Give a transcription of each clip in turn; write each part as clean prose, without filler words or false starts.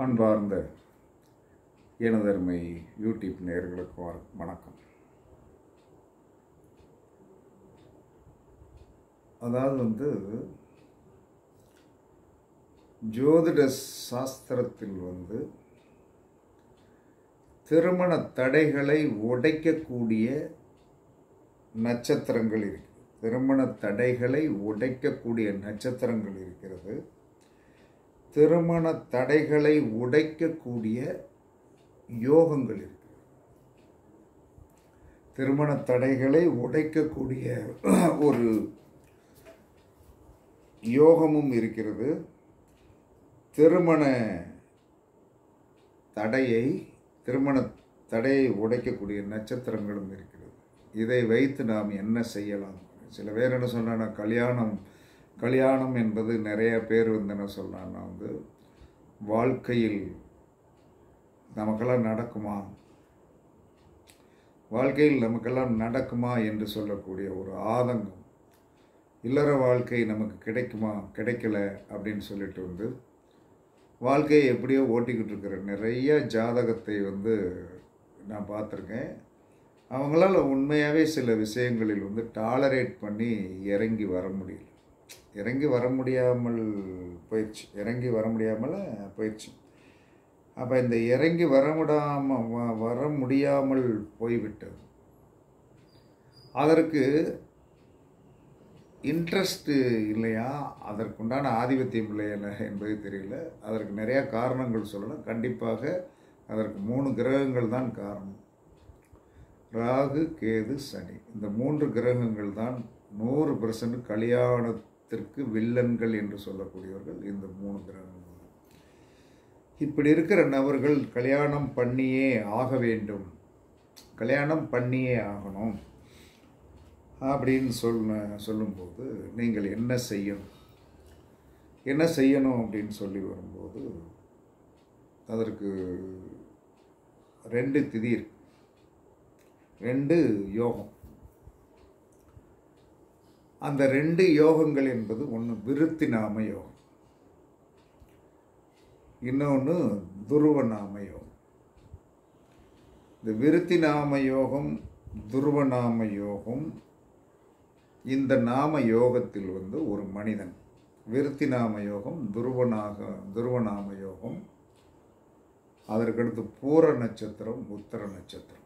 அன்பார்ந்த எனதருமை யூடியூப் நேயர்களுக்கு வணக்கம். அதாவது ஜோதிட சாஸ்திரத்தில் திருமண தடைகளை உடைக்கக்கூடிய நட்சத்திரங்கள் இருக்கு. திருமண தடைகளை உடைக்கக்கூடிய நட்சத்திரங்கள் இருக்கிறது. திருமண தடைகளை உடைக்கக்கூடிய யோகங்கள் இருக்கு. திருமண தடைகளை உடைக்கக்கூடிய ஒரு யோகமும் இருக்கிறது. திருமண தடையை உடைக்கக்கூடிய நட்சத்திரங்களும் இருக்கிறது. இதை வைத்து நாம் என்ன செய்யலாம்? சில பேர் என்ன சொன்னா, கல்யாணம் என்பது நிறைய பேர் என்ன சொல்றாங்கன்னா, வாழ்க்கையில் நமக்கெல்லாம் நடக்குமா என்று சொல்லக்கூடிய ஒரு ஆதங்கம். இல்லற வாழ்க்கை நமக்கு கிடைக்கல அப்படின்னு சொல்லிட்டு வாழ்க்கையை எப்படியோ ஓட்டிக்கிட்டு இருக்கிற நிறைய ஜாதகத்தை நான் பார்த்துருக்கேன். அவங்களால உண்மையாகவே சில விஷயங்களில் டாலரேட் பண்ணி இறங்கி வர முடியாமல் போயிடுச்சு. அப்போ இந்த இறங்கி வர முடியாமல் போய்விட்டது. அதற்கு இன்ட்ரெஸ்ட் இல்லையா, அதற்குண்டான ஆதிபத்தியம் இல்லையா என்பது தெரியல. அதற்கு நிறையா காரணங்கள் சொல்லலாம். கண்டிப்பாக அதற்கு 3 கிரகங்கள் தான் காரணம். ராகு, கேது, சனி. இந்த 3 கிரகங்கள் தான் 100% கல்யாணத்திற்கு வில்லன்கள் என்று சொல்லக்கூடியவர்கள். இந்த 3 கிரகங்கள். இப்படி இருக்கிற நபர்கள் கல்யாணம் பண்ணியே ஆகணும் அப்படின்னு சொல்லும்போது நீங்கள் என்ன செய்யணும் அப்படின்னு சொல்லி வரும்போது அதற்கு 2 திதி இருக்கு, 2 யோகம். அந்த 2 யோகங்கள் என்பது ஒன்று விருத்திநாம யோகம், இன்னொன்று துருவநாம யோகம். இந்த விருத்திநாம யோகம், துருவநாம யோகம், இந்த நாம யோகத்தில் ஒரு மனிதன், விருத்திநாம யோகம், துருவநாம யோகம், அதற்கடுத்து பூர நட்சத்திரம், உத்தர நட்சத்திரம்.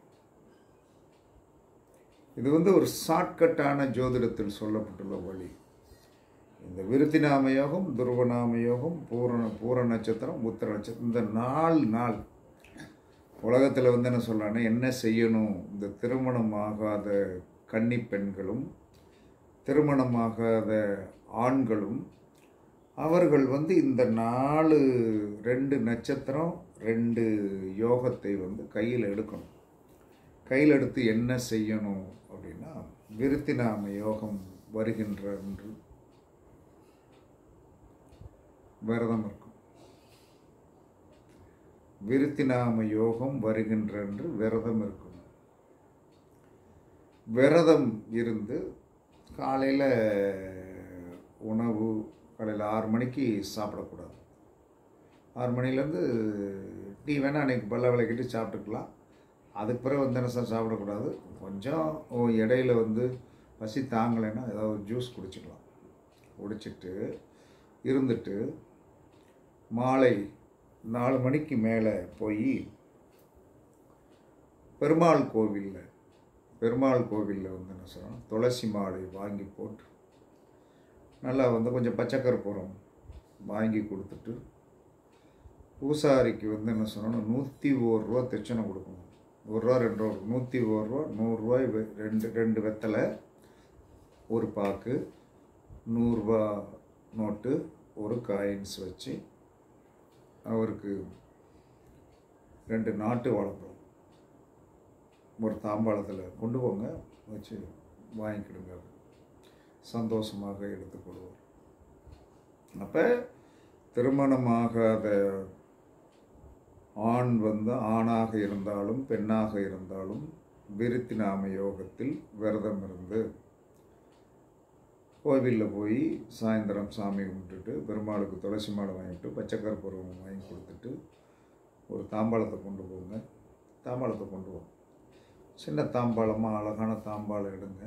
இது ஒரு ஷார்ட்கட்டான ஜோதிடத்தில் சொல்லப்பட்டுள்ள வழி. இந்த விருத்திநாம யோகம், துருவநாம யோகம், பூர நட்சத்திரம், உத்தர நட்சத்திரம், இந்த 4 நாள் உலகத்தில் என்ன சொல்றாங்கன்னா, என்ன செய்யணும்? இந்த திருமணமாகாத கன்னி பெண்களும் திருமணமாகாத ஆண்களும் அவர்கள் இந்த 2 நட்சத்திரம் 2 யோகத்தை கையில் எடுக்கணும். கையில் எடுத்து என்ன செய்யணும் அப்படின்னா, விருத்திநாம யோகம் வருகின்ற அன்று விரதம் இருக்கும். விருத்திநாம யோகம் வருகின்ற அன்று விரதம் இருக்கும். விரதம் இருந்து காலையில் உணவு காலையில் 6 மணிக்கு சாப்பிடக்கூடாது. 6 மணிலேருந்து டீ வேணால் அன்றைக்கி பல்ல விளக்கிட்டு சாப்பிட்டுக்கலாம். அதுக்கு பிறகு என்ன சாப்பிடக்கூடாது. கொஞ்சம் இடையில பசி தாங்கலைன்னா ஏதாவது ஜூஸ் குடிச்சிட்டு இருந்துட்டு மாலை 4 மணிக்கு மேலே போய் பெருமாள் கோவிலில் என்ன சொல்லணும், துளசி மாலை வாங்கி போட்டு நல்லா கொஞ்சம் பச்சை கற்பூரம் வாங்கி கொடுத்துட்டு பூசாரிக்கு என்ன சொல்லணும், 101 ரூபா தட்சணை கொடுக்கணும். 1 ரூபா 2 ரூபா 101 ரூபா, 100 ரூபாய் 2 வெத்தலை, ஒரு பாக்கு, 100 ரூபா நோட்டு, ஒரு காயின்ஸ் வச்சு அவருக்கு 2 நாட்டு வாழைப்பழம் ஒரு தாம்பாளத்தில் கொண்டு போங்க, வச்சு வாங்கிக்கிடுங்க. சந்தோஷமாக எடுத்துக்கொள்வார். அப்போ திருமணமாகாத ஆண் ஆணாக இருந்தாலும் பெண்ணாக இருந்தாலும் விருத்திநாம யோகத்தில் விரதம் இருந்து கோவிலில் போய் சாயந்தரம் சாமி கும்பிட்டுட்டு பெருமாளுக்கு துளசி மாலை வாங்கிட்டு பச்சைக்கற்பூரம் வாங்கி கொடுத்துட்டு ஒரு தாம்பாளத்தை கொண்டு போங்க. தாம்பாளத்தை கொண்டு போங்க. சின்ன தாம்பாளமாக அழகான தாம்பாளம் எடுங்க.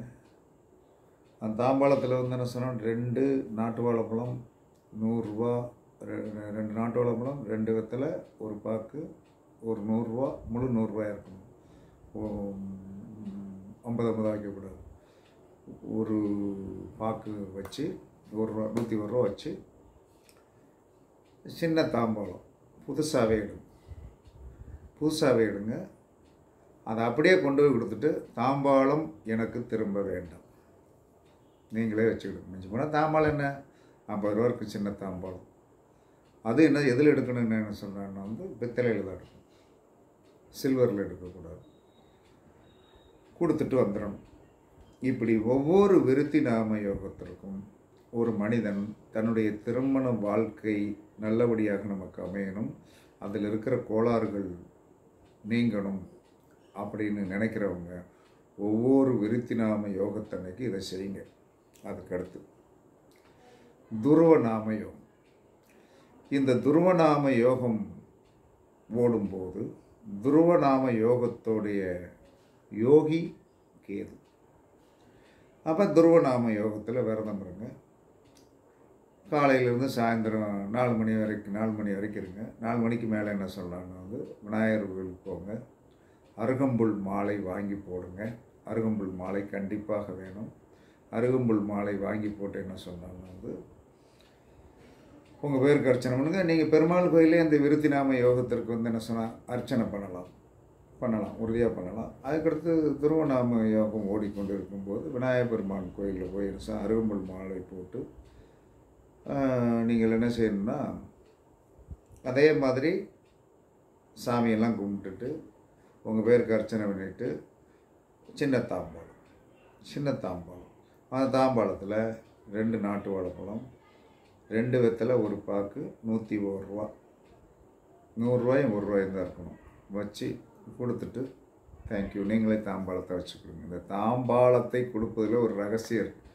அந்த தாம்பாளத்தில் வந்து என்ன சொன்னால் 2 நாட்டு வாழைப்பழம் 100 ரூபா, 2 நாட்டு வாழைப்பழம், 2 வெத்தலை, ஒரு பாக்கு, ஒரு 100 ரூபா, முழு 100 ரூபாயாக இருக்கணும். 50 வைக்கக்கூடாது. ஒரு பாக்கு வச்சு 1 ரூபா 101 ரூபா வச்சு சின்ன தாம்பாளம் புதுசாகவே எடுங்க. அதை அப்படியே கொண்டு போய் கொடுத்துட்டு, தாம்பாளம் எனக்கு திரும்ப வேண்டாம், நீங்களே வச்சுக்கிடுங்க. மிஞ்சி போனால் தாம்பாளம் என்ன 50 ரூபாய்க்கு சின்ன தாம்பாளம். அது என்ன எதில் எடுக்கணும்னு என்ன சொல்கிறேன்னா வந்து பித்தளையில் தான் எடுக்கணும், சில்வரில் எடுக்கக்கூடாது. கொடுத்துட்டு வந்துடணும். இப்படி ஒவ்வொரு விருத்தி நாம யோகத்திற்கும் ஒரு மனிதன் தன்னுடைய திருமண வாழ்க்கை நல்லபடியாக நமக்கு அமையணும், அதில் இருக்கிற கோளாறுகள் நீங்கணும் அப்படின்னு நினைக்கிறவங்க ஒவ்வொரு விருத்தி நாம யோகத்தன்னைக்கு இதை செய்யுங்க. அதுக்கடுத்து துருவநாம யோகம். இந்த துருவநாம யோகம் ஓடும்போது துருவநாம யோகத்தோடைய யோகி கேது. அப்போ துருவநாம யோகத்தில் விரதம் இருங்க. காலையிலேருந்து சாயந்தரம் 4 மணி வரைக்கும் இருங்க. 4 மணிக்கு மேலே என்ன சொல்லலாம்னா வந்து விநாயகர் கோவிலுக்கு போங்க, அருகம்புல் மாலை வாங்கி போடுங்க. அருகம்புல் மாலை கண்டிப்பாக வேணும். அருகம்புல் மாலை வாங்கி போட்டு என்ன சொன்னாலும் வந்து உங்கள் பேருக்கு அர்ச்சனை பண்ணுங்கள். நீங்கள் பெருமாள் கோயிலே அந்த விருத்தி நாம யோகத்திற்கு வந்து என்ன சொன்னால் அர்ச்சனை பண்ணலாம், உறுதியாக பண்ணலாம். அதுக்கடுத்து துருவநாம யோகம் ஓடிக்கொண்டு இருக்கும்போது விநாயகர் பெருமான் கோயிலில் போய் அருகம்புல் மாலை போட்டு நீங்கள் என்ன செய்யணும்னா அதே மாதிரி சாமியெல்லாம் கும்பிட்டுட்டு உங்கள் பேருக்கு அர்ச்சனை பண்ணிவிட்டு சின்ன தாம்பாளம் அந்த தாம்பாளத்தில் 2 நாட்டு வாழைப்பழம், 2 வெத்தலை, ஒரு பாக்கு, 101 ரூபா, 100 ரூபாயும் 1 ரூபாயும் தான் இருக்கணும் வச்சு கொடுத்துட்டு தேங்க்யூ, நீங்களே தாம்பாளத்தை வச்சு கொடுங்க. இந்த தாம்பாளத்தை கொடுப்பதில் ஒரு ரகசியம் இருக்குது.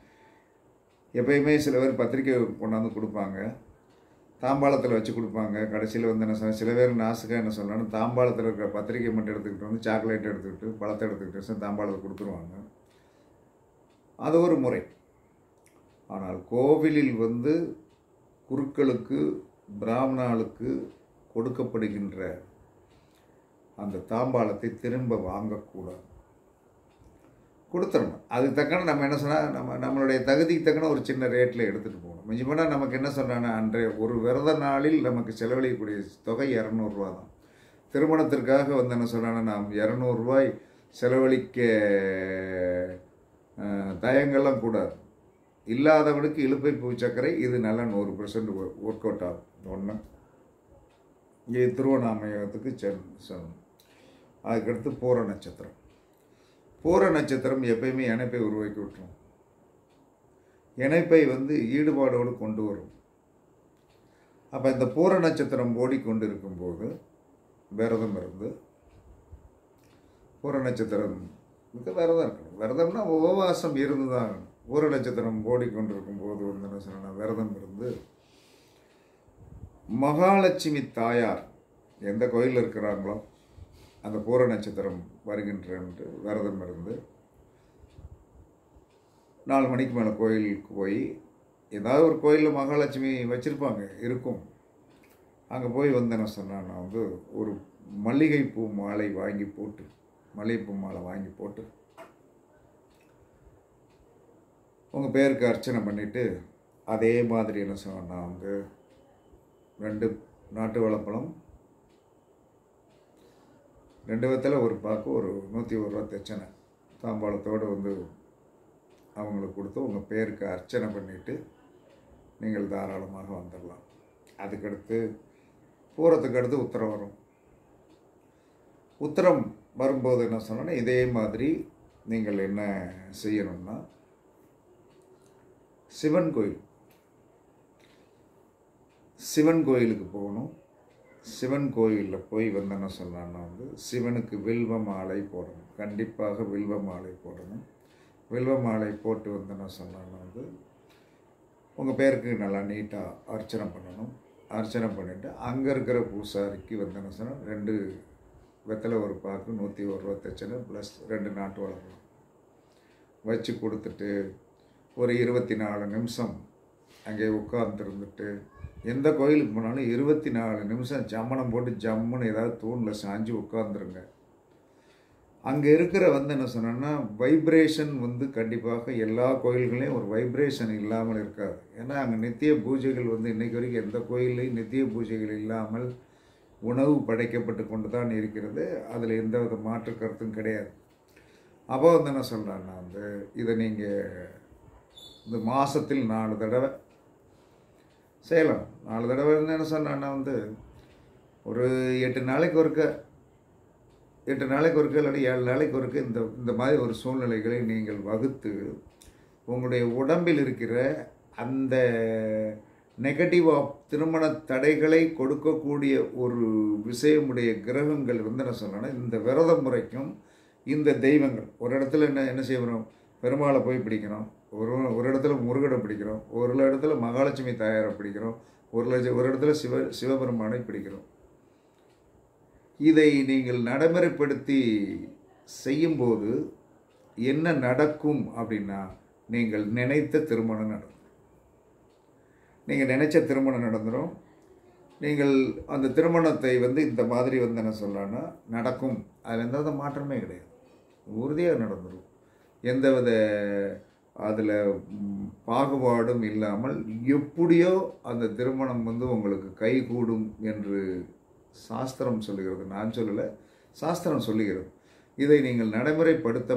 எப்பயுமே சில பேர் பத்திரிக்கை கொண்டாந்து கொடுப்பாங்க, தாம்பாளத்தில் வச்சு கொடுப்பாங்க. கடைசியில் வந்து என்ன சில பேர் நாசுக்காக என்ன சொல்லணும், தாம்பாளத்தில் இருக்கிற பத்திரிக்கை மட்டும் எடுத்துக்கிட்டு வந்து சாக்லேட் எடுத்துக்கிட்டு பழத்தை எடுத்துக்கிட்டு தாம்பாளத்தை கொடுத்துருவாங்க. அது ஒரு முறை. ஆனால் கோவிலில் வந்து குருக்களுக்கு பிராமணாளுக்கு கொடுக்கப்படுகின்ற அந்த தாம்பாளத்தை திரும்ப வாங்கக்கூடாது, கொடுத்துடணும். அதுக்கு தக்கன நம்ம என்ன சொன்னால் நம்மளுடைய தகுதிக்கு தக்கன ஒரு சின்ன ரேட்டில் எடுத்துகிட்டு போகணும். மிஞ்சி போனால் நமக்கு என்ன சொன்னாங்கன்னா அன்றைய ஒரு விரத நாளில் நமக்கு செலவழிக்கக்கூடிய தொகை 200 ரூபா தான். திருமணத்திற்காக வந்து என்ன சொன்னாங்கன்னா நாம் 200 ரூபாய் செலவழிக்க தயங்கள்லாம் கூடாது. இல்லாதவனுக்கு இழுப்பை பூச்சக்கரை இது நல்லா 100% ஒர்க் அவுட் ஆகும். ஒன்று இது திருவண்ணாமயத்துக்கு சொல்லணும். அதுக்கடுத்து பூர நட்சத்திரம் எப்பயுமே இணைப்பை உருவாக்கி விட்டுரும். இணைப்பை வந்து ஈடுபாடோடு கொண்டு வரும். அப்போ இந்த பூர நட்சத்திரம் ஓடிக்கொண்டு இருக்கும்போது விரதம் இருந்து பூர நட்சத்திரம் விரதம் இருக்கணும். விரதம்னா உபவாசம் இருந்து தான். பூர நட்சத்திரம் ஓடிக்கொண்டு இருக்கும்போது வந்து என்ன சொன்னால் விரதம் இருந்து மகாலட்சுமி தாயார் எந்த கோயிலில் இருக்கிறாங்களோ அந்த பூர நட்சத்திரம் வருகின்ற விரதம் இருந்து 4 மணிக்கு மேலே கோயிலுக்கு போய் ஏதாவது ஒரு கோயிலில் மகாலட்சுமி வச்சுருப்பாங்க, இருக்கும். அங்கே போய் வந்து என்ன சொன்னால் நான் வந்து ஒரு மல்லிகைப்பூ மாலை வாங்கி போட்டு உங்கள் பேருக்கு அர்ச்சனை பண்ணிவிட்டு அதே மாதிரி என்ன சொன்னால் வந்து 2 நாட்டு வாழைப்பழம், 2 வெத்தலை, ஒரு பாக்கு, ஒரு 101 ரூபா தட்சணை தாம்பாளத்தோடு வந்து அவங்களுக்கு கொடுத்து உங்கள் பேருக்கு அர்ச்சனை பண்ணிவிட்டு நீங்கள் தாராளமாக வந்துடலாம். அதுக்கடுத்து பூரத்துக்கு அடுத்து உத்திரம் வரும். உத்திரம் வரும்போது என்ன சொன்னோன்னா இதே மாதிரி நீங்கள் என்ன செய்யணும்னா சிவன் கோயிலுக்கு போகணும். சிவன் கோயிலில் போய் வந்து என்ன சொல்லலாம்னா வந்து சிவனுக்கு வில்வ மாலை போடணும். கண்டிப்பாக வில்வ மாலை போடணும். வில்வ மாலை போட்டு வந்து என்ன சொன்னான்னா வந்து உங்கள் பேருக்கு நல்லா நீட்டாக அர்ச்சனை பண்ணணும். அர்ச்சனை பண்ணிவிட்டு அங்கே இருக்கிற பூசாரிக்கு வந்து என்ன சொன்னால் 2 வெத்தலை ஒரு பாக்கு 101 ரூபா தட்சணை ப்ளஸ் 2 நாட்டு வளர்க்கலாம் வச்சு கொடுத்துட்டு ஒரு 24 நிமிஷம் அங்கே உட்கார்ந்துருந்துட்டு, எந்த கோயிலுக்கு போனாலும் 24 நிமிஷம் சம்மணம் போட்டு ஜம்முன்னு ஏதாவது தூணில் சாஞ்சு உட்காந்துருங்க. அங்கே இருக்கிற வந்து என்ன சொன்னோன்னா வைப்ரேஷன் வந்து கண்டிப்பாக எல்லா கோயில்களையும் ஒரு வைப்ரேஷன் இல்லாமல் இருக்காது. ஏன்னா அங்கே நித்திய பூஜைகள் வந்து இன்றைக்கு வரைக்கும் எந்த கோயிலையும் நித்திய பூஜைகள் இல்லாமல் உணவு படைக்கப்பட்டு கொண்டு தான் இருக்கிறது. அதில் எந்த வித மாற்று கருத்தும் கிடையாது. அப்போ வந்து என்ன சொல்கிறேன்னா வந்து இதை நீங்கள் இந்த மாதத்தில் 4 தடவை செய்யலாம். 4 தடவை என்ன சொன்னேன்னா வந்து ஒரு 8 நாளைக்கு ஒருக்க இல்லாட்டி 7 நாளைக்கு ஒருக்க இந்த மாதிரி ஒரு சூழ்நிலைகளை நீங்கள் வகுத்து உங்களுடைய உடம்பில் இருக்கிற அந்த நெகட்டிவ் ஆஃப் திருமண தடைகளை கொடுக்கக்கூடிய ஒரு விஷயமுடைய கிரகங்கள் வந்து என்ன சொன்னோன்னா இந்த விரத முறைக்கும் இந்த தெய்வங்கள் ஒரு இடத்துல என்ன செய்யணும், பெருமாளை போய் பிடிக்கிறோம், ஒரு இடத்துல முருகனை பிடிக்கிறோம், ஒரு இடத்துல மகாலட்சுமி தாயாரை பிடிக்கிறோம், ஒரு இடத்துல சிவபெருமானை பிடிக்கிறோம். இதை நீங்கள் நடைமுறைப்படுத்தி செய்யும்போது என்ன நடக்கும் அப்படின்னா, நீங்கள் நினைத்த திருமணம் நடக்கும். நீங்கள் நினைச்ச திருமணம் நடந்துடும். நீங்கள் அந்த திருமணத்தை வந்து இந்த மாதிரி வந்து என்ன சொல்லலான்னா நடக்கும். அதில் எந்த மாற்றமே கிடையாது, உறுதியாக நடந்துடும். எந்தவித அதில் பாகுபாடும் இல்லாமல் எப்படியோ அந்த திருமணம் வந்து உங்களுக்கு கைகூடும் என்று சாஸ்திரம் சொல்லுகிறது. நான் சொல்லலை, சாஸ்திரம் சொல்லுகிறது. இதை நீங்கள் நடைமுறைப்படுத்த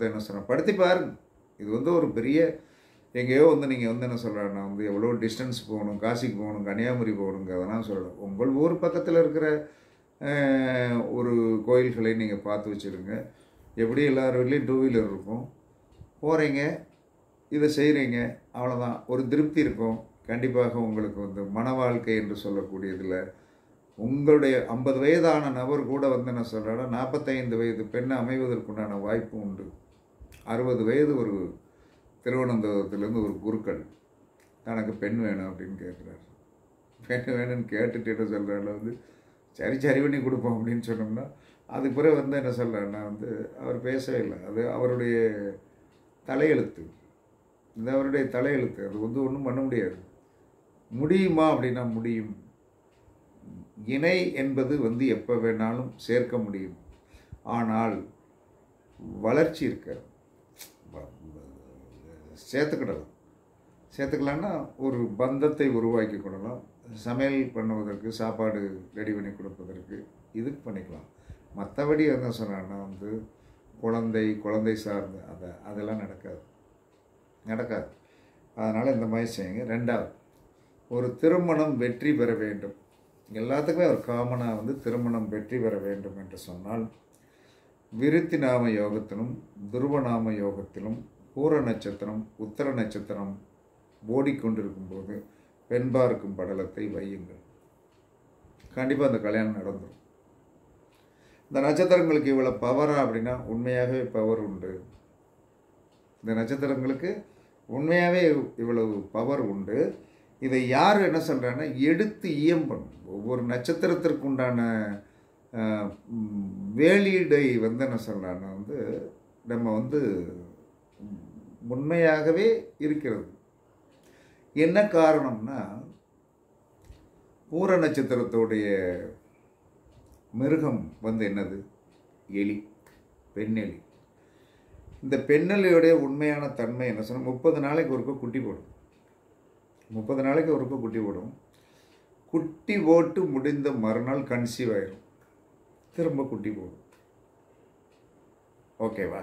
என்ன சொல்கிறேன், படுத்தி பாருங்க. இது வந்து ஒரு பெரிய எங்கேயோ வந்து நீங்கள் வந்து என்ன சொல்கிறேன்னா வந்து எவ்வளோ டிஸ்டன்ஸ் போகணும், காசிக்கு போகணும், கன்னியாகுமரி போகணுங்க அதெல்லாம் சொல்லலை. உங்கள் ஊர் பக்கத்தில் இருக்கிற ஒரு கோயில்களை நீங்கள் பார்த்து வச்சுருங்க. எப்படி எல்லார் வீட்லேயும் 2 வீலர் இருக்கும், போகிறீங்க, இதை செய்கிறீங்க, அவ்வளோதான். ஒரு திருப்தி இருக்கும். கண்டிப்பாக உங்களுக்கு வந்து மன வாழ்க்கை என்று சொல்லக்கூடியதில் உங்களுடைய 50 வயதான நபர் கூட வந்து என்ன சொல்கிறான்னா 45 வயது பெண்ணை அமைவதற்குண்டான வாய்ப்பு உண்டு. 60 வயது ஒரு திருவனந்தபுரத்துலேருந்து ஒரு குருக்கள் தனக்கு பெண் வேணும் அப்படின்னு கேட்குறாரு. பெண் வேணும்னு கேட்டுட்டு என்ன சொல்கிறாரு வந்து சரி பண்ணி கொடுப்போம் அப்படின்னு சொன்னோம்னா, அதுக்கு பிறகு வந்து என்ன சொல்கிறாருன்னா வந்து அவர் பேசவே இல்லை. அது அவருடைய தலையெழுத்து, இது அவருடைய தலையெழுத்து. அது வந்து ஒன்றும் பண்ண முடியாது. முடியுமா அப்படின்னா முடியும். இணை என்பது வந்து எப்போ வேணாலும் சேர்க்க முடியும். ஆனால் வளர்ச்சி இருக்காது. சேர்த்துக்கலான்னா ஒரு பந்தத்தை உருவாக்கி கொள்ளலாம். சமையல் பண்ணுவதற்கு, சாப்பாடு ரெடி பண்ணி கொடுப்பதற்கு இதுக்கு பண்ணிக்கலாம். மற்றபடி என்ன சொன்னான்னா வந்து குழந்தை சார்ந்த அதெல்லாம் நடக்காது. அதனால் இந்த மாதிரி செய்யுங்க. 2வது, ஒரு திருமணம் வெற்றி பெற வேண்டும். எல்லாத்துக்குமே ஒரு காமனாக வந்து திருமணம் வெற்றி பெற வேண்டும் என்று சொன்னால் விருத்தி நாம யோகத்திலும் துருவநாம யோகத்திலும் பூர நட்சத்திரம் உத்தர நட்சத்திரம் ஓடிக்கொண்டிருக்கும் போது பெண் பார்க்கும் படலத்தை வையுங்கள். கண்டிப்பாக அந்த கல்யாணம் நடந்துடும். இந்த நட்சத்திரங்களுக்கு இவ்வளோ பவரா அப்படின்னா உண்மையாகவே பவர் உண்டு. இந்த நட்சத்திரங்களுக்கு உண்மையாகவே இவ்வளவு பவர் உண்டு. இதை யார் என்ன சொல்கிறாங்கன்னா எடுத்து இயம்பணும். ஒவ்வொரு நட்சத்திரத்திற்கு உண்டான வேலீடை வந்து என்ன சொல்கிறாங்கன்னா வந்து நம்ம வந்து உண்மையாகவே இருக்கிறது. என்ன காரணம்னா, பூர நட்சத்திரத்துடைய மிருகம் வந்து என்னது, எலி, பெண்ணெலி. இந்த பெண்ணெலியோடைய உண்மையான தன்மை என்ன சொன்னால் 30 நாளைக்கு ஒருக்க குட்டி போடும். 30 நாளைக்கு ஒருக்க குட்டி போடும். குட்டி போட்டு முடிந்த மறுநாள் கன்சீவ் ஆயிடும், திரும்ப குட்டி போடும். ஓகேவா?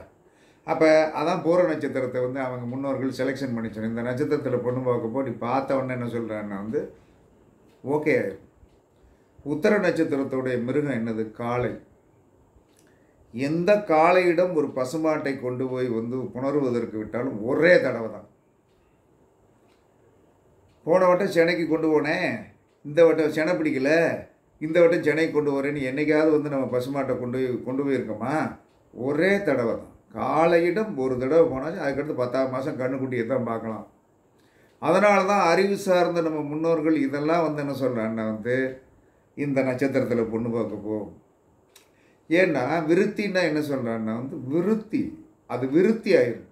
அப்போ அதான் பூர நட்சத்திரத்தை வந்து அவங்க முன்னோர்கள் செலெக்ஷன் பண்ணி சொன்ன இந்த நட்சத்திரத்தில் பொண்ணு பார்க்கப்போ நீ பார்த்த உடனே என்ன சொல்கிறான்னா வந்து ஓகே ஆயிடும். உத்தர நட்சத்திரத்துடைய மிருகம் என்னது, காளை. எந்த காளையிடம் ஒரு பசுமாட்டை கொண்டு போய் வந்து புணருவதற்கு விட்டாலும் ஒரே தடவை தான். போன வட்டம் சென்னைக்கு கொண்டு போனேன், இந்த வட்டம் செனை பிடிக்கல, இந்த வட்டம் சென்னைக்கு கொண்டு போகிறேன்னு என்னைக்காவது வந்து நம்ம பசுமாட்டை கொண்டு போயிருக்கோமா? ஒரே தடவை தான். காளையிடம் ஒரு தடவை போனாச்சு, அதுக்கடுத்து 10ஆம் மாதம் கண்ணுக்குட்டியை தான் பார்க்கலாம். அதனால தான் அறிவு சார்ந்த நம்ம முன்னோர்கள் இதெல்லாம் வந்து என்ன சொல்கிறாங்கன்னா வந்து இந்த நட்சத்திரத்தில் பொண்ணு பார்க்க போ. ஏன்னா விருத்தின்னா என்ன சொல்கிறான்னா வந்து விருத்தி, அது விருத்தி ஆயிரும்.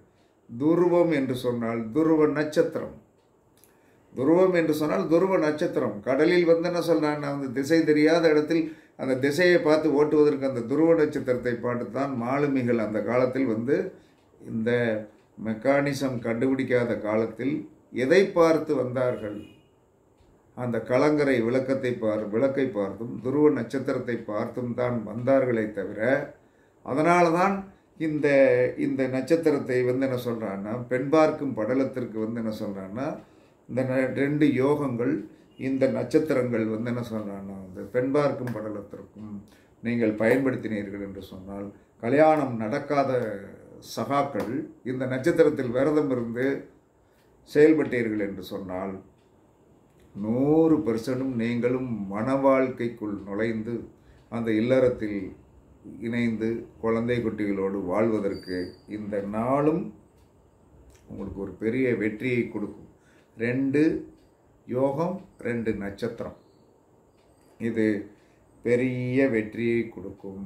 துருவம் என்று சொன்னால் துருவ நட்சத்திரம், துருவம் என்று சொன்னால் துருவ நட்சத்திரம். கடலில் வந்து என்ன சொல்கிறான்னா வந்து திசை தெரியாத இடத்தில் அந்த திசையை பார்த்து ஓட்டுவதற்கு அந்த துருவ நட்சத்திரத்தை பார்த்து தான் மாலுமிகள் அந்த காலத்தில் வந்து இந்த மெக்கானிசம் கண்டுபிடிக்காத காலத்தில் எதை பார்த்து வந்தார்கள்? அந்த கலங்கரை விளக்கை பார்த்தும் துருவ நட்சத்திரத்தை பார்த்தும் தான் வந்தார்களே தவிர, அதனால தான் இந்த இந்த நட்சத்திரத்தை வந்து என்ன சொல்கிறான்னா பெண் பார்க்கும் படலத்திற்கு வந்து என்ன சொல்கிறான்னா இந்த 2 யோகங்கள் இந்த நட்சத்திரங்கள் வந்து என்ன சொல்கிறான்னா வந்து பெண் பார்க்கும் படலத்திற்கும் நீங்கள் பயன்படுத்தினீர்கள் என்று சொன்னால், கல்யாணம் நடக்காத சகாக்கள் இந்த நட்சத்திரத்தில் விரதம் இருந்து செயல்பட்டீர்கள் என்று சொன்னால் 100% நீங்களும் மன வாழ்க்கைக்குள் நுழைந்து அந்த இல்லறத்தில் இணைந்து குழந்தை குட்டிகளோடு வாழ்வதற்கு இந்த நாளும் உங்களுக்கு ஒரு பெரிய வெற்றியை கொடுக்கும். 2 யோகம் 2 நட்சத்திரம், இது பெரிய வெற்றியை கொடுக்கும்.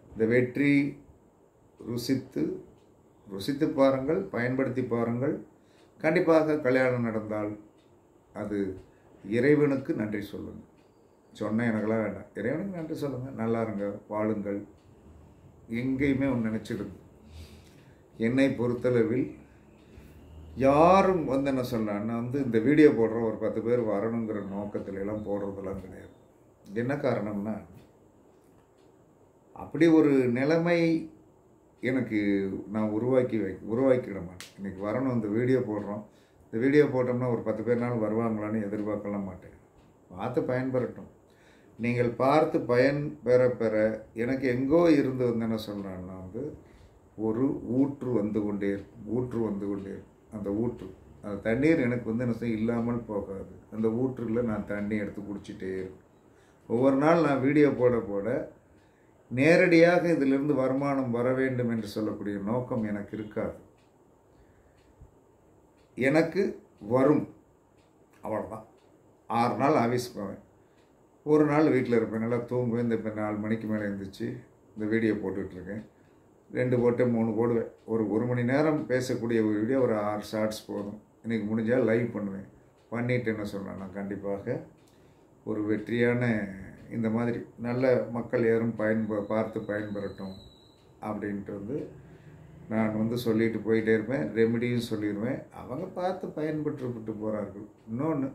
இந்த வெற்றி ருசித்து பாருங்கள், பயன்படுத்தி பாருங்கள். கண்டிப்பாக கல்யாணம் நடந்தால் அது இறைவனுக்கு நன்றி சொல்லுங்கள். சொன்ன எனக்கெல்லாம் வேண்டாம், இறைவனுக்கு நன்றி சொல்லுங்கள். நல்லா இருங்க, வாழுங்கள். எங்கேயுமே ஒன்று நினச்சிடுங்க. என்னை பொறுத்தளவில் யாரும் வந்து என்ன சொல்கிறான்னா வந்து இந்த வீடியோ போடுற ஒரு 10 பேர் வரணுங்கிற நோக்கத்துல எல்லாம் போடுறதெல்லாம் கிடையாது. என்ன காரணம்னா, அப்படி ஒரு நிலைமை எனக்கு நான் உருவாக்கிட மாட்டேன். இன்றைக்கி வரணும், இந்த வீடியோ போடுறோம், இந்த வீடியோ போட்டோம்னா ஒரு 10 பேர்னாலும் வருவாங்களான்னு எதிர்பார்க்கலாம் மாட்டேன். பார்த்து பயன்பெறட்டும். நீங்கள் பார்த்து பயன் பெற எனக்கு எங்கோ இருந்து வந்து என்ன சொல்கிறான்னா வந்து ஒரு ஊற்று வந்து கொண்டே இருக்கும். அந்த ஊற்று, அந்த தண்ணீர் எனக்கு வந்து என்ன செய்ய இல்லாமல் போகாது. அந்த ஊற்றில் நான் தண்ணி எடுத்து குடிச்சிட்டே இருக்கும். ஒவ்வொரு நாள் நான் வீடியோ போட நேரடியாக இதிலிருந்து வருமானம் வர வேண்டும் என்று சொல்லக்கூடிய நோக்கம் எனக்கு இருக்காது. எனக்கு வரும், அவ்வளோதான். 6 நாள் ஆஃபீஸ் போவேன், ஒரு நாள் வீட்டில் இருப்பேன், நல்லா தூங்குவேன். இந்த 4 மணிக்கு மேலே எழுந்திரிச்சு இந்த வீடியோ போட்டுட்ருக்கேன். 2 போட்டு 3 போடுவேன். ஒரு மணி நேரம் பேசக்கூடிய ஒரு வீடியோ ஒரு 6 ஷார்ட்ஸ் போதும். இன்றைக்கி முடிஞ்சால் லைவ் பண்ணுவேன். பண்ணிவிட்டு என்ன சொல்கிறேன், நான் கண்டிப்பாக ஒரு வெற்றியான இந்த மாதிரி நல்ல மக்கள் யாரும் பார்த்து பயன்பெறட்டும் அப்படின்ட்டு வந்து நான் வந்து சொல்லிட்டு போயிட்டே இருப்பேன். ரெமிடியும் சொல்லிடுவேன். அவங்க பார்த்து பயன்பெற்றுவிட்டு போகிறார்கள். இன்னொன்று,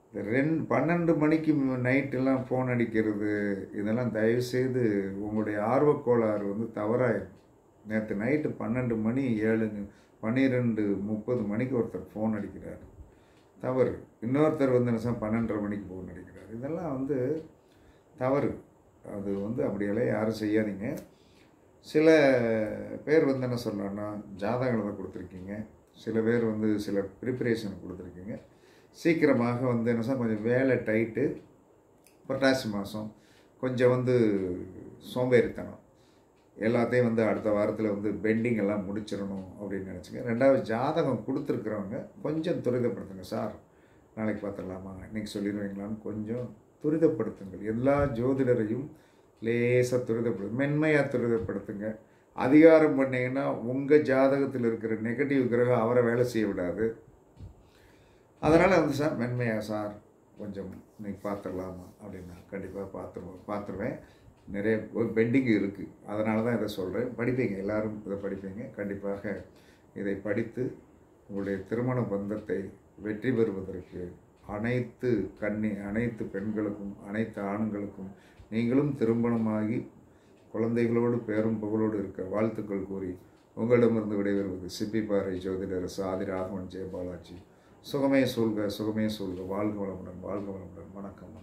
இந்த 12 மணிக்கு நைட்டெல்லாம் ஃபோன் அடிக்கிறது, இதெல்லாம் தயவுசெய்து உங்களுடைய ஆர்வக்கோளாறு வந்து தவறாயிடும். நேற்று நைட்டு 12 மணி 12:30 மணிக்கு ஒருத்தர் ஃபோன் அடிக்கிறார், தவறு. இன்னொருத்தர் வந்து என்ன 12:30 மணிக்கு ஃபோன் அடிக்கிறார். இதெல்லாம் வந்து தவறு. அது வந்து அப்படியெல்லாம் யாரும் செய்யாதீங்க. சில பேர் வந்து என்ன சொல்கிறாங்கன்னா ஜாதகங்களை தான் கொடுத்துருக்கீங்க, சில பேர் வந்து சில ப்ரிப்பரேஷன் கொடுத்துருக்கீங்க. சீக்கிரமாக வந்து என்ன கொஞ்சம் வேலை டைட்டு, புரட்டாசி மாதம் கொஞ்சம் வந்து சோம்பேறித்தனம், எல்லாத்தையும் வந்து அடுத்த வாரத்தில் வந்து பெண்டிங் எல்லாம் முடிச்சிடணும் அப்படின்னு நினச்சிங்க. 2வது, ஜாதகம் கொடுத்துருக்குறவங்க கொஞ்சம் துரிதப்படுத்துங்க. சார் நாளைக்கு பார்த்துடலாமா, இன்றைக்கி சொல்லிடுவீங்களான்னு கொஞ்சம் துரிதப்படுத்துங்கள். எல்லா ஜோதிடரையும் லேசாக மென்மையாக துரிதப்படுத்துங்க. அதிகாரம் பண்ணிங்கன்னா உங்கள் ஜாதகத்தில் இருக்கிற நெகட்டிவ் கிரகம் அவரை வேலை செய்ய விடாது. அதனால் வந்து சார் மென்மையாக சார் கொஞ்சம் இன்றைக்கி பார்த்துடலாமா அப்படின்னா கண்டிப்பாக பார்த்துருவேன். நிறைய பெண்டிங் இருக்குது, அதனால தான் இதை சொல்கிறேன். படிப்பீங்க, எல்லோரும் இதை படிப்பீங்க. கண்டிப்பாக இதை படித்து உங்களுடைய திருமண பந்தத்தை வெற்றி பெறுவதற்கு அனைத்து பெண்களுக்கும் அனைத்து ஆண்களுக்கும் நீங்களும் திருமணமாகி குழந்தைகளோடு பேரும் புகழோடு இருக்க வாழ்த்துக்கள் கூறி உங்களிடமிருந்து விடைபெறுவது சிப்பிப்பாறை ஜோதிடர் சாதி ராகவன் ஜெயபாலாஜி. சுகமே சொல்க, சுகமே சொல்க. வாழ்க வளமுடன், வாழ்க வளமுடன். வணக்கம்.